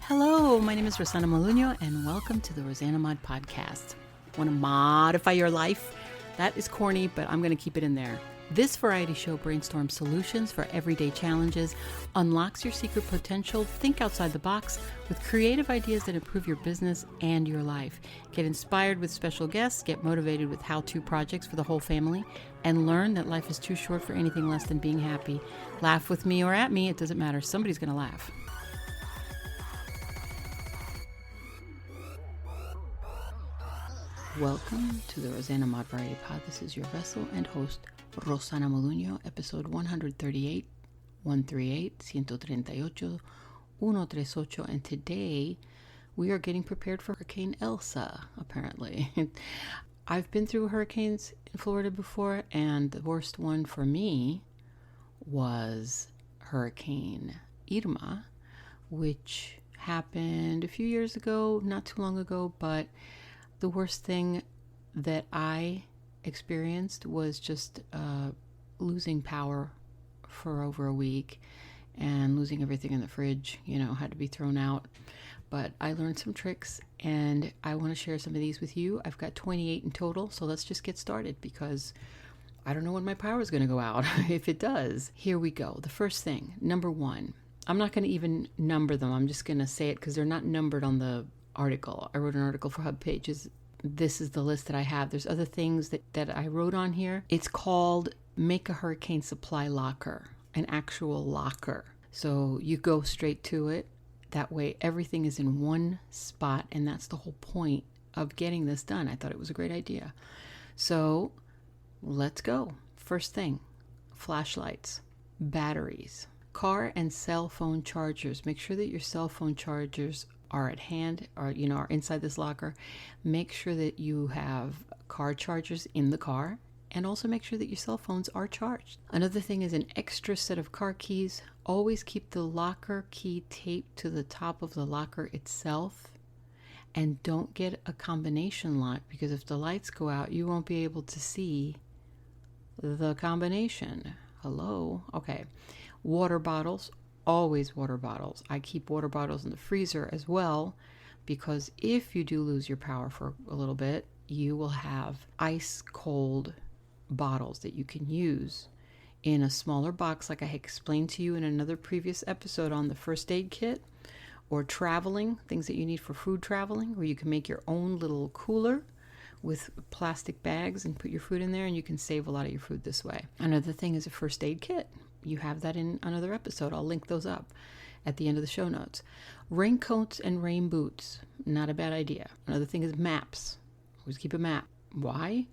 Hello, my name is Rosanamod, and welcome to the rosanamod podcast. Want to modify your life? That is corny, but I'm going to keep it in there. This variety show brainstorms solutions for everyday challenges, unlocks your secret potential, think outside the box with creative ideas that improve your business and your life. Get inspired with special guests, get motivated with how-to projects for the whole family, and learn that life is too short for anything less than being happy. Laugh with me or at me, it doesn't matter. Somebody's going to laugh. Welcome to the rosanamod Variety Pod. This is your vessel and host, Rosanamod, episode 138, 138, 138, and today we are getting prepared for Hurricane Elsa, apparently. I've been through hurricanes in Florida before, and the worst one for me was Hurricane Irma, which happened a few years ago, not too long ago, but the worst thing that I experienced was just losing power for over a week and losing everything in the fridge, had to be thrown out. But I learned some tricks and I want to share some of these with you. I've got 28 in total, so let's just get started because I don't know when my power is going to go out. If it does, here we go. The first thing, number one, I'm not going to even number them. I'm just going to say it because they're not numbered on the article. I wrote an article for HubPages. This is the list that I have. There's other things that I wrote on here. It's called Make a Hurricane Supply Locker, an actual locker. So you go straight to it. That way everything is in one spot, and that's the whole point of getting this done. I thought it was a great idea. So let's go. First thing, flashlights, batteries, car and cell phone chargers. Make sure that your cell phone chargers are at hand or are inside this locker. Make sure that you have car chargers in the car, and also make sure that your cell phones are charged. Another thing is an extra set of car keys. Always keep the locker key taped to the top of the locker itself, and don't get a combination lock, because if the lights go out you won't be able to see the combination. Hello? Okay. Water bottles. Always water bottles. I keep water bottles in the freezer as well, because if you do lose your power for a little bit, you will have ice cold bottles that you can use in a smaller box, like I explained to you in another previous episode on the first aid kit, or traveling, things that you need for food traveling, where you can make your own little cooler with plastic bags and put your food in there, and you can save a lot of your food this way. Another thing is a first aid kit. You have that in another episode. I'll link those up at the end of the show notes. Raincoats and rain boots. Not a bad idea. Another thing is maps. Always keep a map. Why?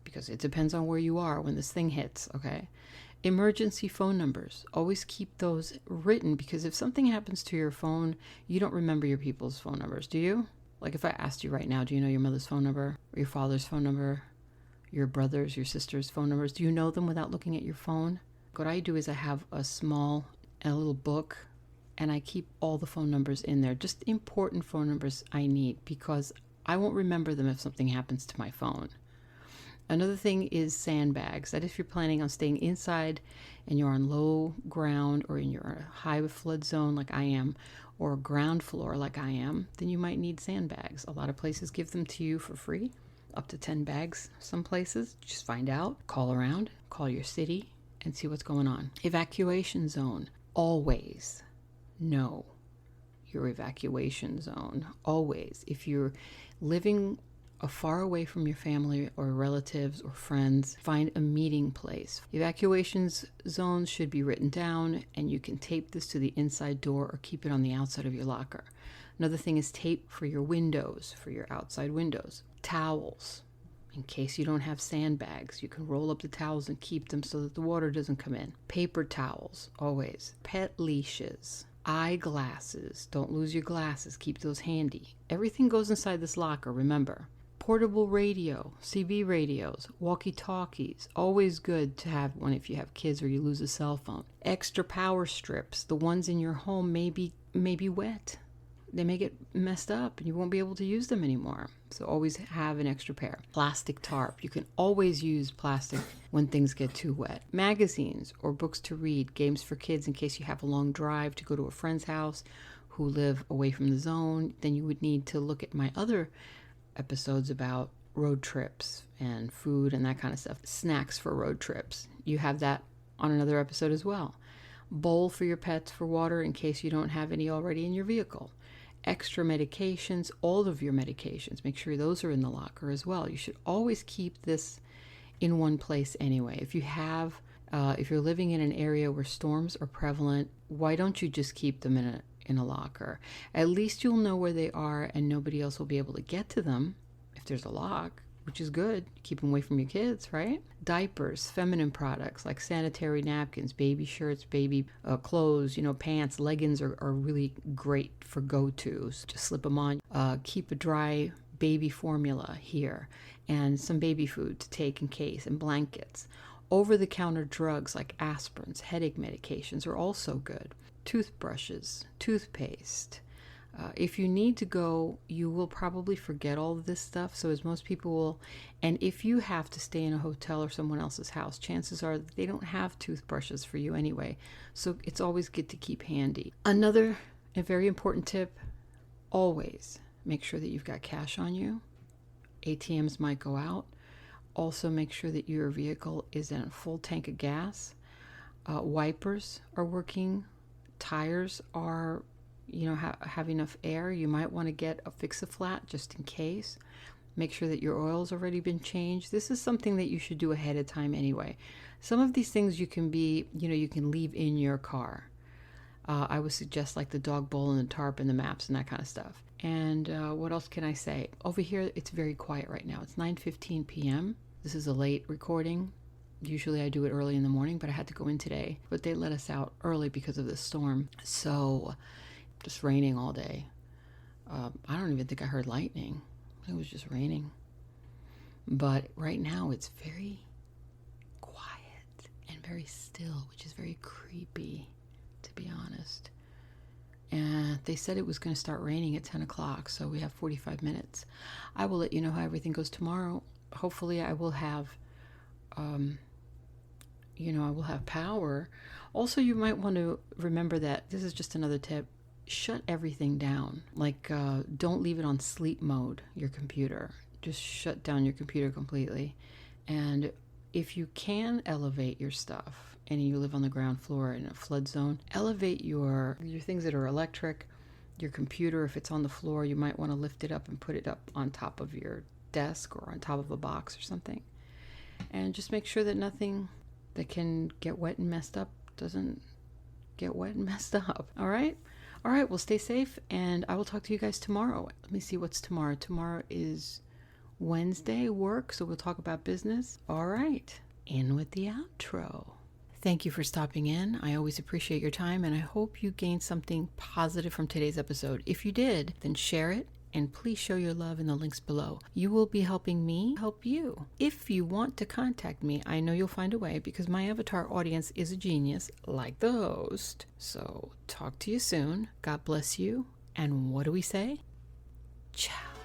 Because it depends on where you are when this thing hits, okay? Emergency phone numbers. Always keep those written, because if something happens to your phone, you don't remember your people's phone numbers, do you? Like if I asked you right now, do you know your mother's phone number? Or your father's phone number? Your brother's, your sister's phone numbers? Do you know them without looking at your phone? What I do is I have a little book, and I keep all the phone numbers in there, just important phone numbers I need, because I won't remember them if something happens to my phone. Another thing is sandbags. That if you're planning on staying inside and you're on low ground, or in your high flood zone like I am, or ground floor like I am, then you might need sandbags. A lot of places give them to you for free, up to 10 bags some places. Just find out, call around, call your city, and see what's going on. Evacuation zone. Always know your evacuation zone. Always. If you're living far away from your family or relatives or friends, find a meeting place. Evacuation zones should be written down, and you can tape this to the inside door or keep it on the outside of your locker. Another thing is tape for your windows, for your outside windows. Towels. In case you don't have sandbags, you can roll up the towels and keep them so that the water doesn't come in. Paper towels, always. Pet leashes. Eyeglasses. Don't lose your glasses. Keep those handy. Everything goes inside this locker, remember. Portable radio, CB radios, walkie-talkies. Always good to have one if you have kids or you lose a cell phone. Extra power strips. The ones in your home may be wet. They may get messed up and you won't be able to use them anymore. So always have an extra pair. Plastic tarp. You can always use plastic when things get too wet. Magazines or books to read. Games for kids in case you have a long drive to go to a friend's house who live away from the zone, then you would need to look at my other episodes about road trips and food and that kind of stuff. Snacks for road trips. You have that on another episode as well. Bowl for your pets for water in case you don't have any already in your vehicle. Extra medications, all of your medications, make sure those are in the locker as well. You should always keep this in one place anyway. If you're living in an area where storms are prevalent, why don't you just keep them in a locker? At least you'll know where they are and nobody else will be able to get to them if there's a lock, which is good. Keep them away from your kids, right? Diapers, feminine products like sanitary napkins, baby shirts, baby clothes, pants, leggings are really great for go-tos. Just slip them on. Keep a dry baby formula here and some baby food to take in case, and blankets. Over-the-counter drugs like aspirins, headache medications are also good. Toothbrushes, toothpaste. If you need to go, you will probably forget all of this stuff, so as most people will. And if you have to stay in a hotel or someone else's house, chances are they don't have toothbrushes for you anyway, so it's always good to keep handy. Another very important tip, always make sure that you've got cash on you. ATMs might go out. Also make sure that your vehicle is in a full tank of gas. Wipers are working. Tires are have enough air. You might want to get a fix-a-flat just in case. Make sure that your oil's already been changed. This is something that you should do ahead of time anyway. Some of these things you can leave in your car. I would suggest like the dog bowl and the tarp and the maps and that kind of stuff. And what else can I say? Over here, it's very quiet right now. It's 9:15 p.m. This is a late recording. Usually I do it early in the morning, but I had to go in today. But they let us out early because of the storm. So just raining all day. I don't even think I heard lightning. It was just raining. But right now it's very quiet and very still, which is very creepy, to be honest. And they said it was going to start raining at 10 o'clock, so we have 45 minutes. I will let you know how everything goes tomorrow. Hopefully I will have, I will have power. Also, you might want to remember that, this is just another tip, shut everything down. Like, don't leave it on sleep mode, your computer. Just shut down your computer completely. And if you can elevate your stuff, and you live on the ground floor in a flood zone, elevate your things that are electric. Your computer, if it's on the floor, you might want to lift it up and put it up on top of your desk or on top of a box or something. And just make sure that nothing that can get wet and messed up doesn't get wet and messed up. All right? All right, well, stay safe, and I will talk to you guys tomorrow. Let me see what's tomorrow. Tomorrow is Wednesday work, so we'll talk about business. All right, in with the outro. Thank you for stopping in. I always appreciate your time, and I hope you gained something positive from today's episode. If you did, then share it, and please show your love in the links below. You will be helping me help you. If you want to contact me, I know you'll find a way because my avatar audience is a genius, like the host. So talk to you soon. God bless you. And what do we say? Ciao.